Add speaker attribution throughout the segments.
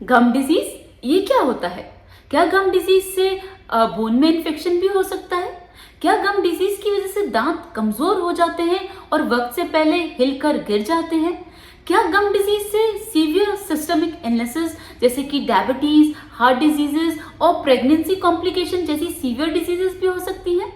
Speaker 1: गम disease ये क्या होता है? क्या गम डिजीज से बोन में इन्फेक्शन भी हो सकता है? क्या गम डिजीज की वजह से दांत कमजोर हो जाते हैं और वक्त से पहले हिलकर गिर जाते हैं? क्या गम डिजीज से सीवियर सिस्टमिक इलनेसेस जैसे कि डायबिटीज, हार्ट डिजीजेस और प्रेगनेंसी कॉम्प्लिकेशन जैसी सीवियर डिजीजेस भी हो सकती हैं?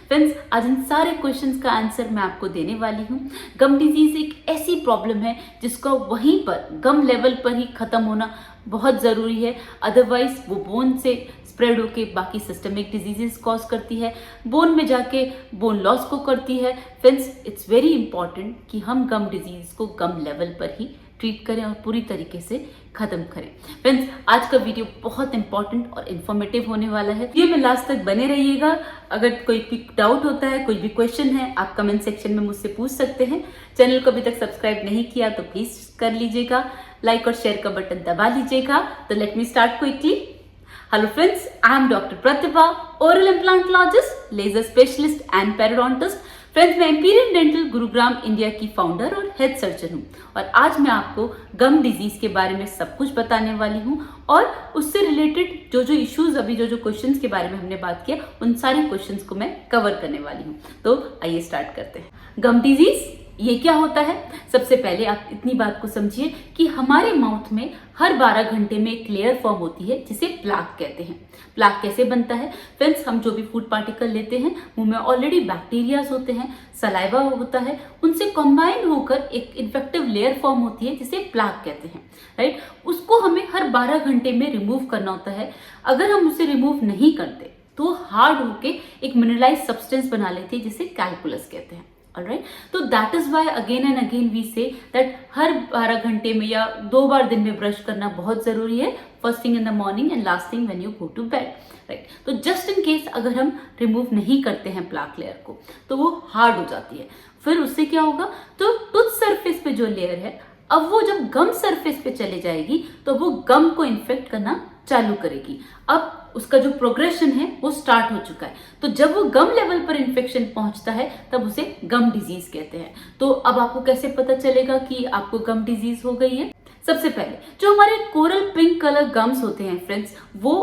Speaker 1: फ्रेंड्स, आज इन सारे क्वेश्चंस का आंसर मैं आपको देने वाली हूँ। गम डिजीज एक ऐसी प्रॉब्लम है जिसका वहीं पर गम लेवल पर ही खत्म होना बहुत ज़रूरी है, अदरवाइज वो बोन से स्प्रेड होके बाकी सिस्टमिक डिजीजेस कॉज करती है, बोन में जाके बोन लॉस को करती है। फ्रेंड्स, इट्स वेरी इंपॉर्टेंट कि हम गम डिजीज को गम लेवल पर ही ट्रीट करें और पूरी तरीके से खत्म करें। फ्रेंड्स, आज का वीडियो बहुत इंपॉर्टेंट और इन्फॉर्मेटिव होने वाला है। वीडियो में लास्ट तक बने रहिएगा। अगर कोई भी डाउट होता है, कोई भी क्वेश्चन है, आप कमेंट सेक्शन में मुझसे पूछ सकते हैं। चैनल को अभी तक सब्सक्राइब नहीं किया तो प्लीज कर लीजिएगा, लाइक और शेयर का बटन दबा लीजिएगा। तो let me start quickly. Hello friends, I am doctor Pratibha, oral implantologist, laser specialist and periodontist. Friends, मैं इंपीरियल डेंटल गुरुग्राम इंडिया की फाउंडर और हेड सर्जन हूँ और आज मैं आपको गम डिजीज के बारे में सब कुछ बताने वाली हूँ और उससे रिलेटेड जो इश्यूज अभी जो क्वेश्चंस के बारे में हमने बात किया उन सारे क्वेश्चंस को मैं कवर करने वाली हूँ। तो आइए स्टार्ट करते हैं। गम डिजीज ये क्या होता है? सबसे पहले आप इतनी बात को समझिए कि हमारे माउथ में हर 12 घंटे में एक लेयर फॉर्म होती है जिसे प्लाक कहते हैं। प्लाक कैसे बनता है? फ्रेंड्स, हम जो भी फूड पार्टिकल लेते हैं मुंह में ऑलरेडी बैक्टीरियाज होते हैं, सलाइवा होता है, उनसे कंबाइन होकर एक इन्फेक्टिव लेयर फॉर्म होती है जिसे प्लाक कहते हैं, राइट? उसको हमें हर 12 घंटे में रिमूव करना होता है। अगर हम उसे रिमूव नहीं करते तो हार्ड होके एक मिनरलाइज सब्सटेंस बना लेती है जिसे कैलकुलस कहते हैं। Alright? तो that is why again and again we say that हर 12 घंटे में या 2 बार दिन में ब्रश करना बहुत जरूरी है, first thing in the morning and last thing when you go to bed, right? तो जस्ट इन केस अगर हम रिमूव नहीं करते हैं प्लाक लेयर को तो वो हार्ड हो जाती है। फिर उससे क्या होगा? तो टूथ सरफेस पे जो लेयर है, अब वो जब गम सरफेस पे चले जाएगी तो वो गम को इन्फेक्ट करना चालू करेगी। अब उसका जो प्रोग्रेशन है वो स्टार्ट हो चुका है। तो जब वो गम लेवल पर इन्फेक्शन पहुंचता है तब उसे गम डिजीज कहते हैं। तो अब आपको कैसे पता चलेगा कि आपको गम डिजीज हो गई है? सबसे पहले जो हमारे कोरल पिंक कलर गम्स होते हैं फ्रेंड्स, वो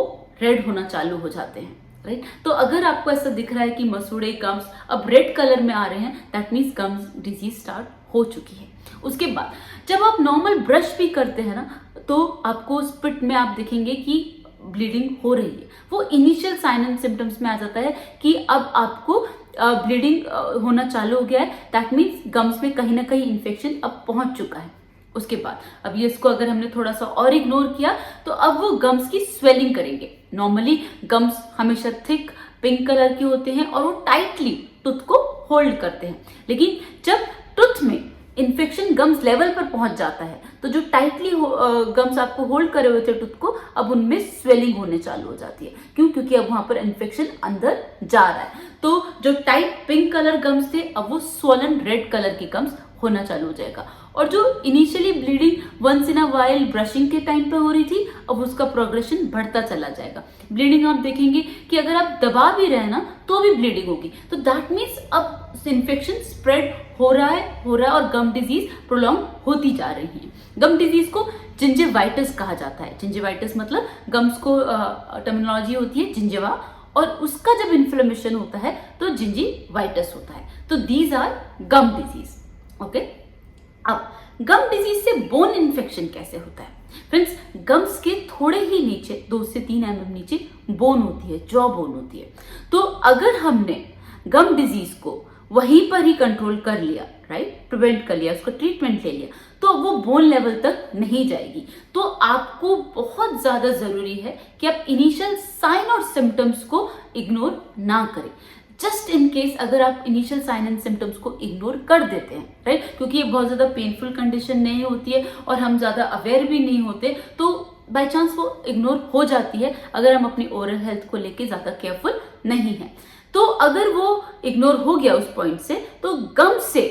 Speaker 1: रेड होना चालू हो जाते हैं, राइट? तो अगर आपको ऐसा दिख रहा है कि मसूड़े गम्स अब रेड कलर में आ रहे हैं, that means gums disease start हो चुकी है। उसके बाद जब आप नॉर्मल ब्रश भी करते हैं ना तो आपको स्पिट में आप देखेंगे कि ब्लीडिंग हो रही है। वो इनिशियल साइन एंड सिम्टम्स में आ जाता है कि अब आपको ब्लीडिंग होना चालू हो गया है। दैट मीन्स गम्स में कहीं ना कहीं इन्फेक्शन अब पहुंच चुका है। उसके बाद अब ये इसको अगर हमने थोड़ा सा और इग्नोर किया तो अब वो गम्स की स्वेलिंग करेंगे। नॉर्मली गम्स हमेशा थिक पिंक कलर के होते हैं और वो टाइटली टूथ को होल्ड करते हैं, लेकिन जब टूथ में इन्फेक्शन गम्स लेवल पर पहुंच जाता है तो जो टाइटली गम्स आपको होल्ड करे हुए थे टूथ को, अब उनमें स्वेलिंग होने चालू हो जाती है। क्यों? क्योंकि अब वहां पर इन्फेक्शन अंदर जा रहा है। तो जो टाइट पिंक कलर गम्स थे अब वो स्वोलन रेड कलर के गम्स होना चालू हो जाएगा। और जो initially bleeding once in a while brushing के टाइम पे हो रही थी, अब उसका प्रोग्रेशन बढ़ता चला जाएगा। ब्लीडिंग आप देखेंगे कि अगर आप दबा भी रहे ना तो भी ब्लीडिंग होगी। तो दैट मीन्स अब इन्फेक्शन स्प्रेड हो रहा है और गम डिजीज प्रोलॉन्ग होती जा रही है। गम डिजीज को जिंजिवाइटिस कहा जाता है। जिंजिवाइटिस मतलब गम्स को टर्मिनोलॉजी होती है जिंजिवा, और उसका जब इन्फ्लेमेशन होता है तो जिंजिवाइटिस होता है। तो these are gum disease, okay? अब गम डिजीज से बोन इन्फेक्शन कैसे होता है? फ्रेंड्स, गम्स के थोड़े ही नीचे 2 से 3 mm नीचे बोन होती है, जॉ बोन होती है। तो अगर हमने गम डिजीज को वहीं पर ही कंट्रोल कर लिया, राइट, प्रिवेंट कर लिया, उसका ट्रीटमेंट ले लिया, तो वो बोन लेवल तक नहीं जाएगी। तो आपको बहुत ज्यादा जरूरी है कि आप इनिशियल साइन और सिम्टम्स को इग्नोर ना करें। जस्ट इन केस अगर आप इनिशियल साइन एंड सिम्टम्स को इग्नोर कर देते हैं, राइट, क्योंकि ये बहुत ज्यादा पेनफुल कंडीशन नहीं होती है और हम ज्यादा अवेयर भी नहीं होते, तो बाय चांस वो इग्नोर हो जाती है अगर हम अपनी ओरल हेल्थ को लेके ज्यादा केयरफुल नहीं है। तो अगर वो इग्नोर हो गया उस पॉइंट से, तो गम से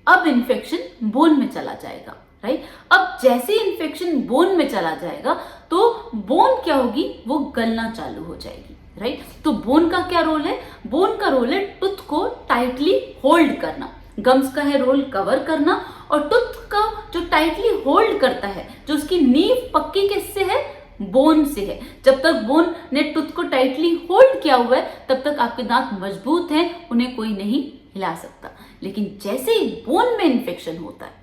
Speaker 1: अब इन्फेक्शन बोन में चला जाएगा, राइट? अब जैसे इन्फेक्शन बोन में चला जाएगा तो बोन क्या होगी? वो गलना चालू हो जाएगी, राइट? तो बोन का क्या रोल है? बोन का रोल है टूथ को टाइटली होल्ड करना, गम्स का है रोल कवर करना, और टूथ का जो टाइटली होल्ड करता है, जो उसकी नींव पक्की किससे है, बोन से है। जब तक बोन ने टूथ को टाइटली होल्ड किया हुआ है तब तक आपके दांत मजबूत हैं, उन्हें कोई नहीं हिला सकता। लेकिन जैसे ही बोन में इन्फेक्शन होता है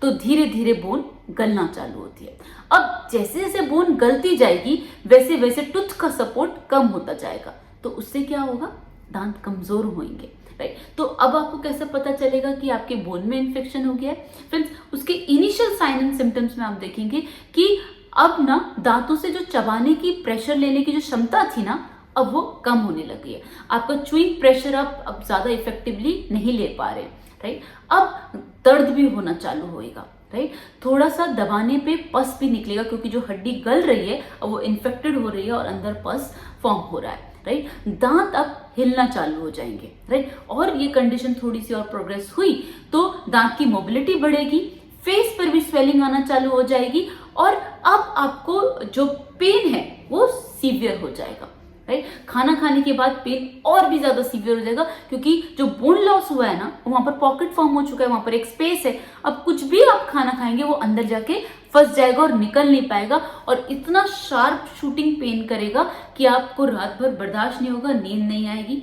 Speaker 1: तो धीरे धीरे बोन गलना चालू होती है। अब जैसे जैसे बोन गलती जाएगी वैसे वैसे टूथ का सपोर्ट कम होता जाएगा, तो उससे क्या होगा, दांत कमजोर होंगे, राइट। तो अब आपको कैसे पता चलेगा कि आपके बोन में इन्फेक्शन हो गया है? फ्रेंड्स, उसके इनिशियल साइन एंड सिम्टम्स में आप देखेंगे कि अब ना दांतों से जो चबाने की, प्रेशर लेने की जो क्षमता थी ना, अब वो कम होने लगी है। आपका च्यूइंग प्रेशर आप अब ज्यादा इफेक्टिवली नहीं ले पा रहे, राइट। अब दर्द भी होना चालू होएगा, राइट। थोड़ा सा दबाने पे पस भी निकलेगा, क्योंकि जो हड्डी गल रही है अब वो इन्फेक्टेड हो रही है और अंदर पस फॉर्म हो रहा है, राइट। दांत अब हिलना चालू हो जाएंगे, राइट। और ये कंडीशन थोड़ी सी और प्रोग्रेस हुई तो दांत की मोबिलिटी बढ़ेगी, फेस पर भी स्वेलिंग आना चालू हो जाएगी, और अब आपको जो पेन है वो सीवियर हो जाएगा, राइट। खाना खाने के बाद पेन और भी ज्यादा सीवियर हो जाएगा, क्योंकि जो बोन लॉस हुआ है ना, वहां पर पॉकेट फॉर्म हो चुका है, वहां पर एक स्पेस है। अब कुछ भी आप खाना खाएंगे वो अंदर जाके फंस जाएगा और निकल नहीं पाएगा, और इतना शार्प शूटिंग पेन करेगा कि आपको रात भर बर्दाश्त नहीं होगा, नींद नहीं आएगी।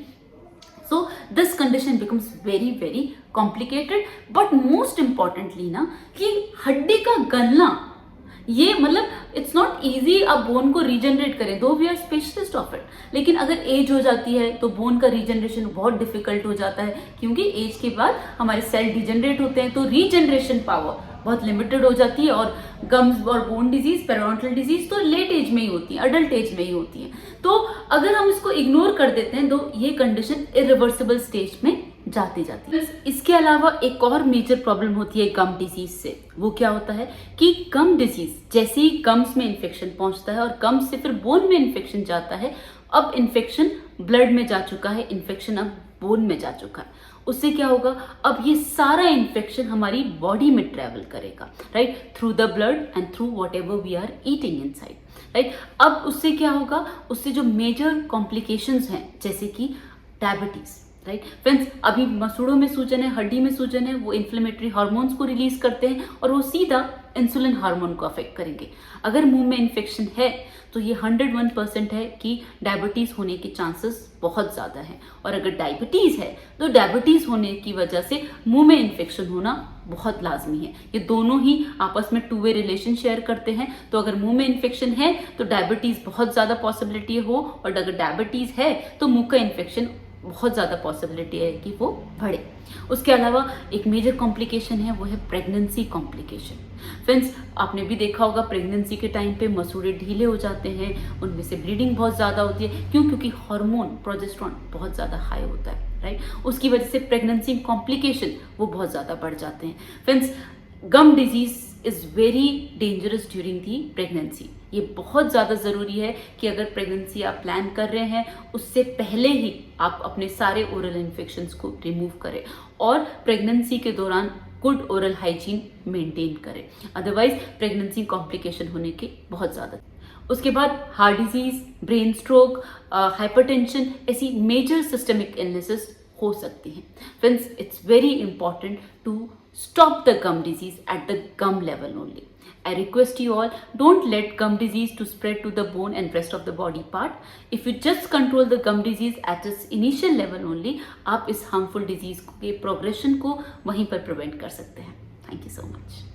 Speaker 1: So this condition becomes very very complicated, but most importantly ना, कि हड्डी का गलना, ये मतलब इट्स नॉट इजी आप बोन को रीजनरेट करें, though we are specialist of it. लेकिन अगर एज हो जाती है तो बोन का रीजनरेशन बहुत डिफिकल्ट हो जाता है, क्योंकि एज के बाद हमारे सेल डिजनरेट होते हैं, तो रीजनरेशन पावर बहुत लिमिटेड हो जाती है। और गम्स और बोन डिजीज, पेरोडोंटल डिजीज तो लेट एज में ही होती है, अडल्ट एज में ही होती है। तो अगर हम इसको इग्नोर कर देते हैं तो ये कंडीशन इरिवर्सिबल स्टेज में जाती जाती है। इसके अलावा एक और मेजर प्रॉब्लम होती है गम डिजीज से। वो क्या होता है कि गम डिजीज, जैसे ही गम्स में इन्फेक्शन पहुंचता है और गम्स से फिर बोन में इन्फेक्शन जाता है, अब इन्फेक्शन ब्लड में जा चुका है, इन्फेक्शन अब बोन में जा चुका है। उससे क्या होगा, अब ये सारा इन्फेक्शन हमारी बॉडी में ट्रेवल करेगा, right, through the blood and through whatever we are eating inside, right. अब उससे क्या होगा, उससे जो मेजर कॉम्प्लिकेशंस हैं जैसे कि डायबिटीज, राइट। फ्रेंड्स, अभी मसूड़ों में सूजन है, हड्डी में सूजन है, वो इन्फ्लेमेटरी हार्मोन्स को रिलीज करते हैं और वो सीधा इंसुलिन हार्मोन को अफेक्ट करेंगे। अगर मुंह में इन्फेक्शन है तो ये 101% है कि डायबिटीज होने के चांसेस बहुत ज्यादा हैं। और अगर डायबिटीज है तो डायबिटीज होने की वजह से मुंह में इन्फेक्शन होना बहुत लाजमी है। ये दोनों ही आपस में टू वे रिलेशन शेयर करते हैं। तो अगर मुंह में इन्फेक्शन है तो डायबिटीज बहुत ज्यादा पॉसिबिलिटी हो, और अगर डायबिटीज है तो मुंह का इन्फेक्शन बहुत ज़्यादा पॉसिबिलिटी है कि वो बढ़े। उसके अलावा एक मेजर कॉम्प्लिकेशन है, वो है प्रेगनेंसी कॉम्प्लिकेशन। फ्रेंड्स, आपने भी देखा होगा प्रेगनेंसी के टाइम पे मसूड़े ढीले हो जाते हैं, उनमें से ब्लीडिंग बहुत ज़्यादा होती है। क्यों? क्योंकि हार्मोन प्रोजेस्टेरोन बहुत ज़्यादा हाई होता है, राइट। उसकी वजह से प्रेगनेंसी कॉम्प्लिकेशन वो बहुत ज़्यादा बढ़ जाते हैं। Friends, gum disease is very dangerous during the pregnancy. ये बहुत ज़्यादा ज़रूरी है कि अगर प्रेगनेंसी आप प्लान कर रहे हैं उससे पहले ही आप अपने सारे ओरल इन्फेक्शंस को रिमूव करें और प्रेगनेंसी के दौरान गुड ओरल हाइजीन मेंटेन करें, अदरवाइज प्रेगनेंसी कॉम्प्लिकेशन होने के बहुत ज़्यादा। उसके बाद heart disease, brain stroke, hypertension, ऐसी मेजर सिस्टमिक इलनेसेस हो सकती हैं। Friends, it's very important to stop the gum disease at the gum level only. I request you all, don't let gum disease to spread to the bone and rest of the body part. If you just control the gum disease at its initial level only, आप इस harmful disease के progression को वहीं पर prevent कर सकते हैं। Thank you so much.